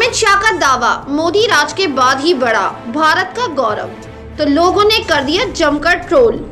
अमित शाह का दावा, मोदी राज के बाद ही बढ़ा भारत का गौरव, तो लोगों ने कर दिया जमकर ट्रोल।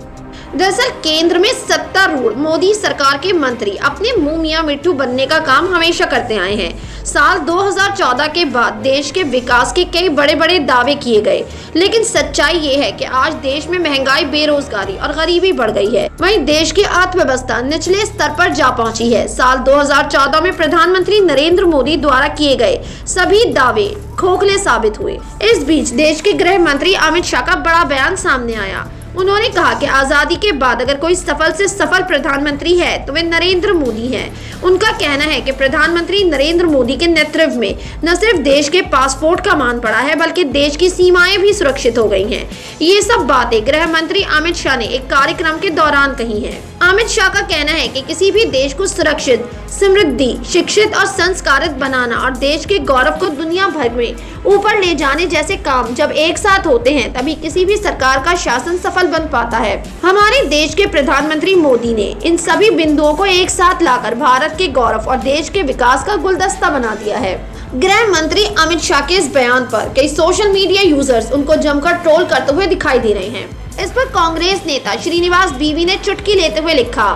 दरअसल केंद्र में सत्तारूढ़ मोदी सरकार के मंत्री अपने मुंह मियां मिट्ठू बनने का काम हमेशा करते आए हैं। साल 2014 के बाद देश के विकास के कई बड़े बड़े दावे किए गए, लेकिन सच्चाई ये है कि आज देश में महंगाई, बेरोजगारी और गरीबी बढ़ गई है। वहीं देश की अर्थव्यवस्था निचले स्तर पर जा पहुंची है। साल 2014 में प्रधानमंत्री नरेंद्र मोदी द्वारा किए गए सभी दावे खोखले साबित हुए। इस बीच देश के गृह मंत्री अमित शाह का बड़ा बयान सामने आया। उन्होंने कहा कि आजादी के बाद अगर कोई सफल से सफल प्रधानमंत्री है तो वे नरेंद्र मोदी हैं। उनका कहना है कि प्रधानमंत्री नरेंद्र मोदी के नेतृत्व में न सिर्फ देश के पासपोर्ट का मान बढ़ा है, बल्कि देश की सीमाएं भी सुरक्षित हो गई हैं। ये सब बातें गृह मंत्री अमित शाह ने एक कार्यक्रम के दौरान कही हैं। अमित शाह का कहना है कि किसी भी देश को सुरक्षित, समृद्धि, शिक्षित और संस्कारित बनाना और देश के गौरव को दुनिया भर में ऊपर ले जाने जैसे काम जब एक साथ होते हैं, तभी किसी भी सरकार का शासन सफल बन पाता है। हमारे देश के प्रधानमंत्री मोदी ने इन सभी बिंदुओं को एक साथ लाकर भारत के गौरव और देश के विकास का गुलदस्ता बना दिया है। गृह मंत्री अमित शाह के इस बयान पर कई सोशल मीडिया यूजर्स उनको जमकर ट्रोल करते हुए दिखाई दे रहे हैं। इस पर कांग्रेस नेता श्रीनिवास बीवी ने चुटकी लेते हुए लिखा,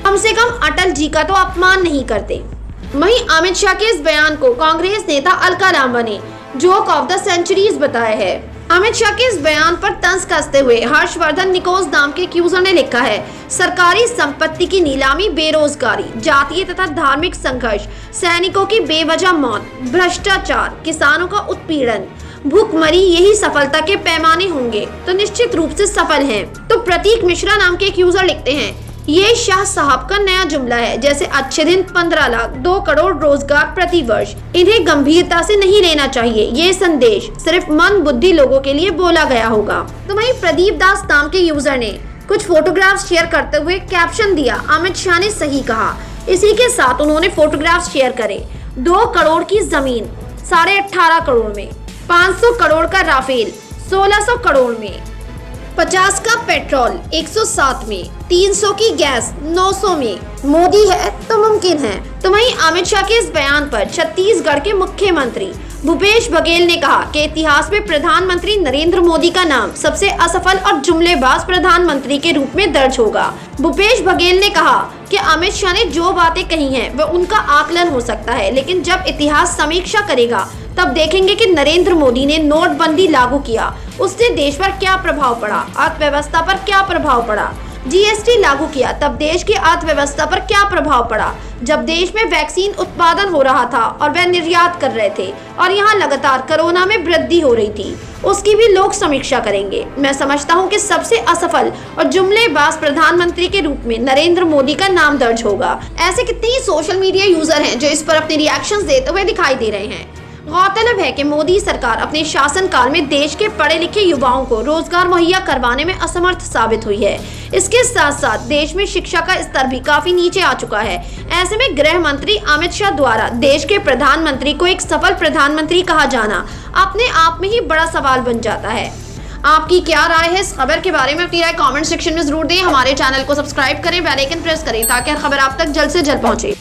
कम से कम अटल जी का तो अपमान नहीं करते। वहीं अमित शाह के इस बयान को कांग्रेस नेता अलका लांबा ने जोक ऑफ द सेंचुरीज बताया है। अमित शाह के इस बयान पर तंज कसते हुए हर्षवर्धन निकोज नाम के यूजर ने लिखा है, सरकारी संपत्ति की नीलामी, बेरोजगारी, जातीय तथा धार्मिक संघर्ष, सैनिकों की बेवजह मौत, भ्रष्टाचार, किसानों का उत्पीड़न, भूखमरी, यही सफलता के पैमाने होंगे तो निश्चित रूप से सफल हैं। तो प्रतीक मिश्रा नाम के एक यूजर लिखते हैं, ये शाह साहब का नया जुमला है, जैसे अच्छे दिन 15 लाख, 2 करोड़ रोजगार प्रति वर्ष। इन्हें गंभीरता से नहीं लेना चाहिए। ये संदेश सिर्फ मंद बुद्धि लोगों के लिए बोला गया होगा। तो वहीं प्रदीप दास नाम के यूजर ने कुछ फोटोग्राफ्स शेयर करते हुए कैप्शन दिया, अमित शाह ने सही कहा। इसी के साथ उन्होंने फोटोग्राफ्स शेयर करे, 2 करोड़ की जमीन 18.5 करोड़ में, 500 करोड़ का राफेल 1600 करोड़ में, 50 का पेट्रोल 107 में, 300 की गैस 900 में, मोदी है तो मुमकिन है। तो वहीं अमित शाह के इस बयान पर छत्तीसगढ़ के मुख्यमंत्री भूपेश बघेल ने कहा कि इतिहास में प्रधानमंत्री नरेंद्र मोदी का नाम सबसे असफल और जुमलेबाज प्रधानमंत्री के रूप में दर्ज होगा। भूपेश बघेल ने कहा कि अमित शाह ने जो बातें कही हैं वह उनका आकलन हो सकता है, लेकिन जब इतिहास समीक्षा करेगा तब देखेंगे कि नरेंद्र मोदी ने नोटबंदी लागू किया, उससे देश पर क्या प्रभाव पड़ा, अर्थव्यवस्था पर क्या प्रभाव पड़ा, जीएसटी लागू किया तब देश की अर्थव्यवस्था पर क्या प्रभाव पड़ा, जब देश में वैक्सीन उत्पादन हो रहा था और वह निर्यात कर रहे थे और यहाँ लगातार कोरोना में वृद्धि हो रही थी, उसकी भी लोग समीक्षा करेंगे। मैं समझता हूँ कि सबसे असफल और जुमलेबाज प्रधानमंत्री के रूप में नरेंद्र मोदी का नाम दर्ज होगा। ऐसे कितने ही सोशल मीडिया यूजर हैं जो इस पर अपने रिएक्शंस देते हुए दिखाई दे रहे हैं। गौरतलब है कि मोदी सरकार अपने शासनकाल में देश के पढ़े लिखे युवाओं को रोजगार मुहैया करवाने में असमर्थ साबित हुई है। इसके साथ साथ देश में शिक्षा का स्तर भी काफी नीचे आ चुका है। ऐसे में गृह मंत्री अमित शाह द्वारा देश के प्रधानमंत्री को एक सफल प्रधानमंत्री कहा जाना अपने आप में ही बड़ा सवाल बन जाता है। आपकी क्या राय है इस खबर के बारे में? अपनी राय कमेंट सेक्शन में जरूर दें। हमारे चैनल को सब्सक्राइब करें, बेल आइकन प्रेस करें ताकि हर खबर आप तक जल्द से जल्द पहुंचे।